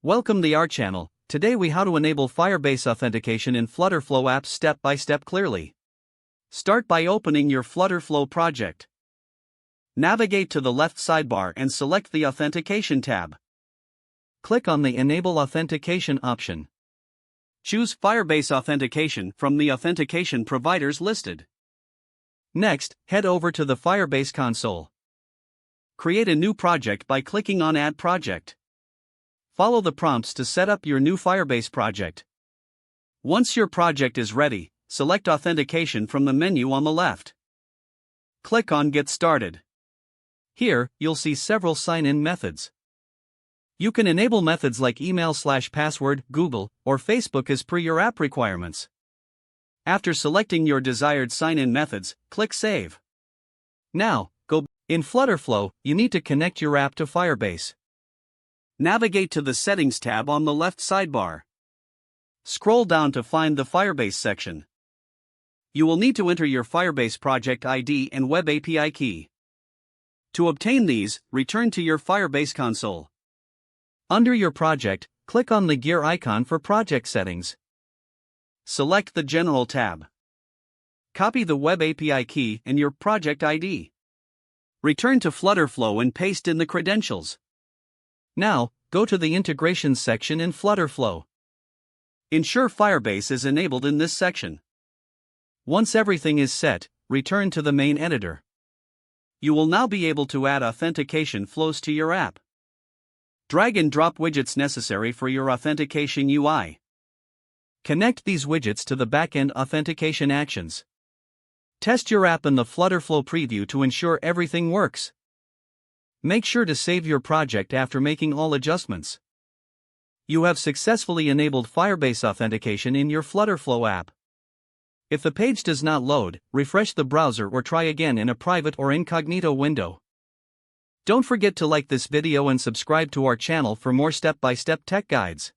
Welcome to our channel. Today we how to enable Firebase authentication in FlutterFlow apps step by step clearly. Start by opening your FlutterFlow project. Navigate to the left sidebar and select the Authentication tab. Click on the Enable Authentication option. Choose Firebase Authentication from the authentication providers listed. Next, head over to the Firebase console. Create a new project by clicking on Add Project. Follow the prompts to set up your new Firebase project. Once your project is ready, select Authentication from the menu on the left. Click on Get Started. Here, you'll see several sign-in methods. You can enable methods like email/password, Google, or Facebook as per your app requirements. After selecting your desired sign-in methods, click Save. Now, in FlutterFlow, you need to connect your app to Firebase. Navigate to the Settings tab on the left sidebar. Scroll down to find the Firebase section. You will need to enter your Firebase project ID and Web API key. To obtain these, return to your Firebase console. Under your project, click on the gear icon for project settings. Select the General tab. Copy the Web API key and your project ID. Return to FlutterFlow and paste in the credentials. Now, go to the Integrations section in FlutterFlow. Ensure Firebase is enabled in this section. Once everything is set, return to the main editor. You will now be able to add authentication flows to your app. Drag and drop widgets necessary for your authentication UI. Connect these widgets to the backend authentication actions. Test your app in the FlutterFlow preview to ensure everything works. Make sure to save your project after making all adjustments. You have successfully enabled Firebase authentication in your FlutterFlow app. If the page does not load, refresh the browser or try again in a private or incognito window. Don't forget to like this video and subscribe to our channel for more step-by-step tech guides.